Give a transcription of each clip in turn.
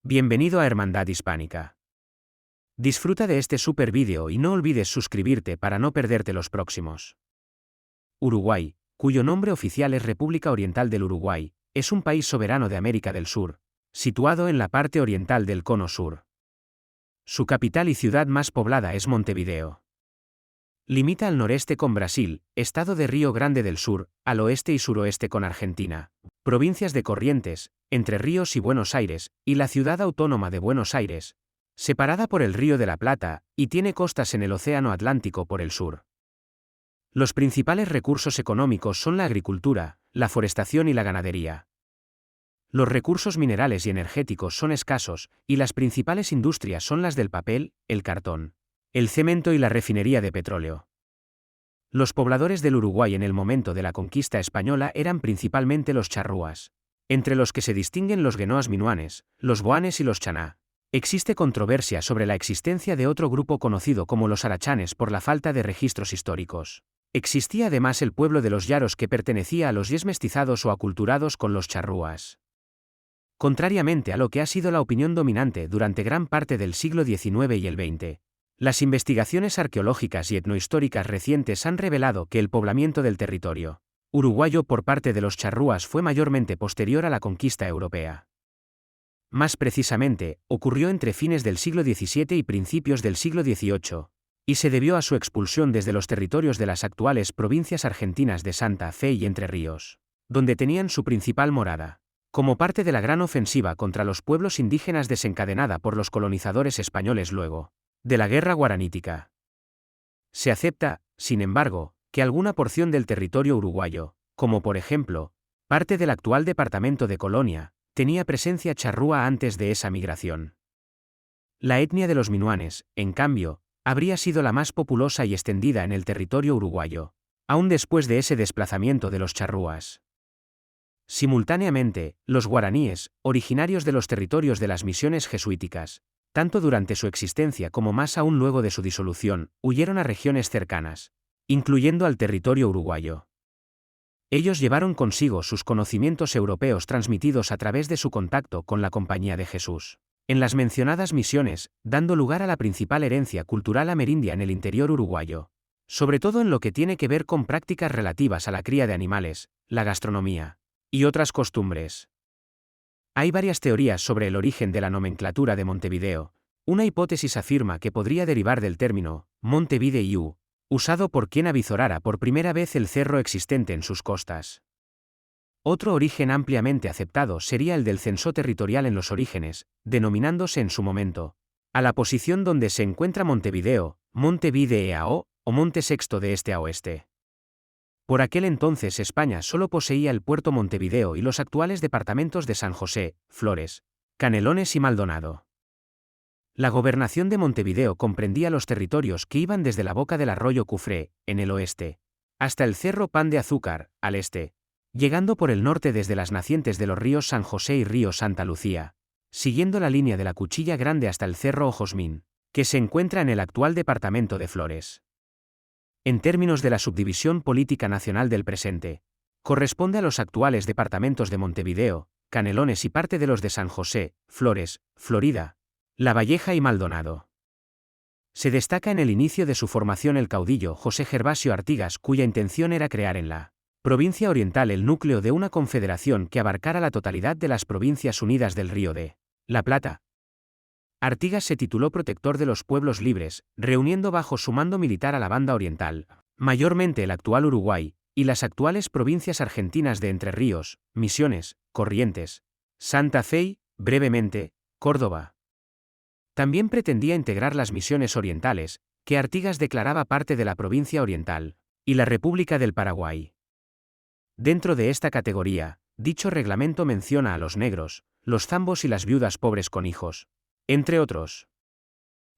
Bienvenido a Hermandad Hispánica. Disfruta de este super vídeo y no olvides suscribirte para no perderte los próximos. Uruguay, cuyo nombre oficial es República Oriental del Uruguay, es un país soberano de América del Sur, situado en la parte oriental del Cono Sur. Su capital y ciudad más poblada es Montevideo. Limita al noreste con Brasil, estado de Río Grande del Sur, al oeste y suroeste con Argentina, provincias de Corrientes, Entre Ríos y Buenos Aires, y la ciudad autónoma de Buenos Aires, separada por el Río de la Plata, y tiene costas en el Océano Atlántico por el sur. Los principales recursos económicos son la agricultura, la forestación y la ganadería. Los recursos minerales y energéticos son escasos, y las principales industrias son las del papel, el cartón, el cemento y la refinería de petróleo. Los pobladores del Uruguay en el momento de la conquista española eran principalmente los charrúas, entre los que se distinguen los guenoas minuanes, los boanes y los chaná. Existe controversia sobre la existencia de otro grupo conocido como los arachanes por la falta de registros históricos. Existía además el pueblo de los yaros que pertenecía a los yes mestizados o aculturados con los charrúas. Contrariamente a lo que ha sido la opinión dominante durante gran parte del siglo XIX y el XX, las investigaciones arqueológicas y etnohistóricas recientes han revelado que el poblamiento del territorio uruguayo por parte de los charrúas fue mayormente posterior a la conquista europea. Más precisamente, ocurrió entre fines del siglo XVII y principios del siglo XVIII, y se debió a su expulsión desde los territorios de las actuales provincias argentinas de Santa Fe y Entre Ríos, donde tenían su principal morada, como parte de la gran ofensiva contra los pueblos indígenas desencadenada por los colonizadores españoles luego de la Guerra Guaranítica. Se acepta, sin embargo, que alguna porción del territorio uruguayo, como por ejemplo, parte del actual departamento de Colonia, tenía presencia charrúa antes de esa migración. La etnia de los minuanes, en cambio, habría sido la más populosa y extendida en el territorio uruguayo, aún después de ese desplazamiento de los charrúas. Simultáneamente, los guaraníes, originarios de los territorios de las misiones jesuíticas, tanto durante su existencia como más aún luego de su disolución, huyeron a regiones cercanas, incluyendo al territorio uruguayo. Ellos llevaron consigo sus conocimientos europeos transmitidos a través de su contacto con la Compañía de Jesús en las mencionadas misiones, dando lugar a la principal herencia cultural amerindia en el interior uruguayo, sobre todo en lo que tiene que ver con prácticas relativas a la cría de animales, la gastronomía y otras costumbres. Hay varias teorías sobre el origen de la nomenclatura de Montevideo. Una hipótesis afirma que podría derivar del término Montevideo, usado por quien avizorara por primera vez el cerro existente en sus costas. Otro origen ampliamente aceptado sería el del censo territorial en los orígenes, denominándose en su momento a la posición donde se encuentra Montevideo, Montevideo, o Monte Sexto de este a oeste. Por aquel entonces España solo poseía el puerto Montevideo y los actuales departamentos de San José, Flores, Canelones y Maldonado. La gobernación de Montevideo comprendía los territorios que iban desde la boca del arroyo Cufré, en el oeste, hasta el cerro Pan de Azúcar, al este, llegando por el norte desde las nacientes de los ríos San José y río Santa Lucía, siguiendo la línea de la Cuchilla Grande hasta el cerro Ojosmín, que se encuentra en el actual departamento de Flores. En términos de la subdivisión política nacional del presente, corresponde a los actuales departamentos de Montevideo, Canelones y parte de los de San José, Flores, Florida, La Valleja y Maldonado. Se destaca en el inicio de su formación el caudillo José Gervasio Artigas, cuya intención era crear en la provincia oriental el núcleo de una confederación que abarcara la totalidad de las provincias unidas del Río de la Plata. Artigas se tituló protector de los pueblos libres, reuniendo bajo su mando militar a la banda oriental, mayormente el actual Uruguay, y las actuales provincias argentinas de Entre Ríos, Misiones, Corrientes, Santa Fe y, brevemente, Córdoba. También pretendía integrar las misiones orientales, que Artigas declaraba parte de la provincia oriental, y la República del Paraguay. Dentro de esta categoría, dicho reglamento menciona a los negros, los zambos y las viudas pobres con hijos, entre otros.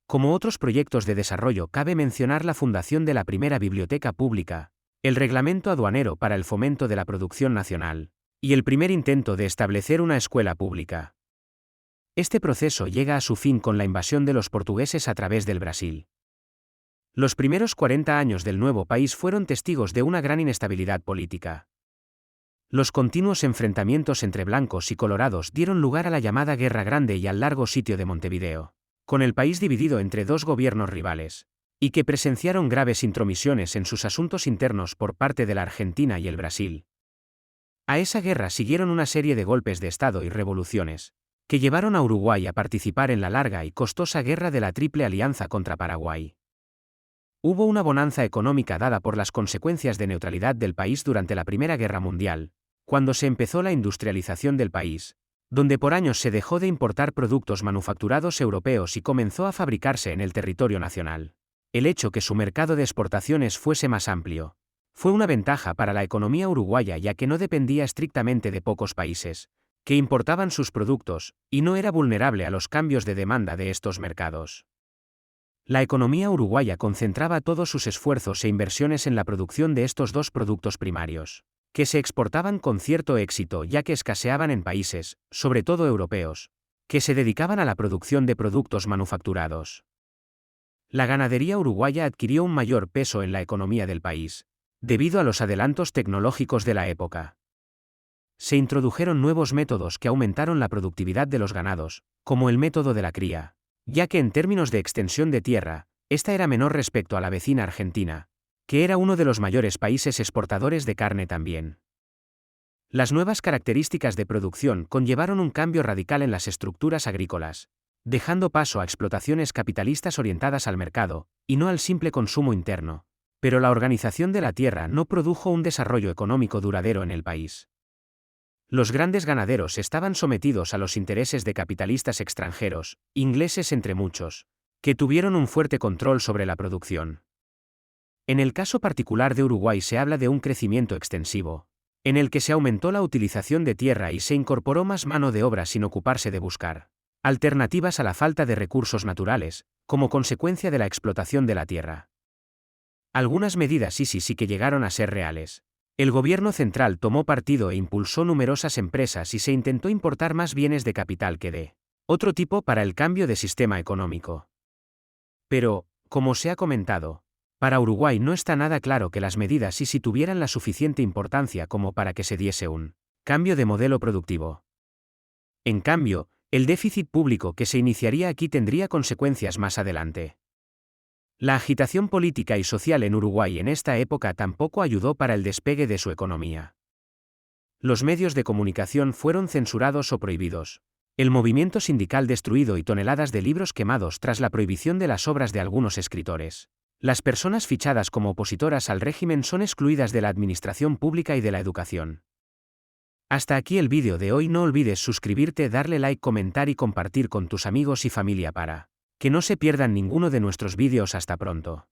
Como otros proyectos de desarrollo cabe mencionar la fundación de la primera biblioteca pública, el reglamento aduanero para el fomento de la producción nacional, y el primer intento de establecer una escuela pública. Este proceso llega a su fin con la invasión de los portugueses a través del Brasil. Los primeros 40 años del nuevo país fueron testigos de una gran inestabilidad política. Los continuos enfrentamientos entre blancos y colorados dieron lugar a la llamada Guerra Grande y al largo sitio de Montevideo, con el país dividido entre dos gobiernos rivales, y que presenciaron graves intromisiones en sus asuntos internos por parte de la Argentina y el Brasil. A esa guerra siguieron una serie de golpes de Estado y revoluciones, que llevaron a Uruguay a participar en la larga y costosa guerra de la Triple Alianza contra Paraguay. Hubo una bonanza económica dada por las consecuencias de neutralidad del país durante la Primera Guerra Mundial, cuando se empezó la industrialización del país, donde por años se dejó de importar productos manufacturados europeos y comenzó a fabricarse en el territorio nacional. El hecho que su mercado de exportaciones fuese más amplio fue una ventaja para la economía uruguaya, ya que no dependía estrictamente de pocos países que importaban sus productos, y no era vulnerable a los cambios de demanda de estos mercados. La economía uruguaya concentraba todos sus esfuerzos e inversiones en la producción de estos dos productos primarios, que se exportaban con cierto éxito ya que escaseaban en países, sobre todo europeos, que se dedicaban a la producción de productos manufacturados. La ganadería uruguaya adquirió un mayor peso en la economía del país, debido a los adelantos tecnológicos de la época. Se introdujeron nuevos métodos que aumentaron la productividad de los ganados, como el método de la cría, ya que en términos de extensión de tierra, esta era menor respecto a la vecina Argentina, que era uno de los mayores países exportadores de carne también. Las nuevas características de producción conllevaron un cambio radical en las estructuras agrícolas, dejando paso a explotaciones capitalistas orientadas al mercado, y no al simple consumo interno. Pero la organización de la tierra no produjo un desarrollo económico duradero en el país. Los grandes ganaderos estaban sometidos a los intereses de capitalistas extranjeros, ingleses entre muchos, que tuvieron un fuerte control sobre la producción. En el caso particular de Uruguay se habla de un crecimiento extensivo, en el que se aumentó la utilización de tierra y se incorporó más mano de obra sin ocuparse de buscar alternativas a la falta de recursos naturales, como consecuencia de la explotación de la tierra. Algunas medidas sí que llegaron a ser reales. El gobierno central tomó partido e impulsó numerosas empresas y se intentó importar más bienes de capital que de otro tipo para el cambio de sistema económico. Pero, como se ha comentado, para Uruguay no está nada claro que las medidas sí tuvieran la suficiente importancia como para que se diese un cambio de modelo productivo. En cambio, el déficit público que se iniciaría aquí tendría consecuencias más adelante. La agitación política y social en Uruguay en esta época tampoco ayudó para el despegue de su economía. Los medios de comunicación fueron censurados o prohibidos, el movimiento sindical destruido y toneladas de libros quemados tras la prohibición de las obras de algunos escritores. Las personas fichadas como opositoras al régimen son excluidas de la administración pública y de la educación. Hasta aquí el vídeo de hoy. No olvides suscribirte, darle like, comentar y compartir con tus amigos y familia para que no se pierdan ninguno de nuestros vídeos. Hasta pronto.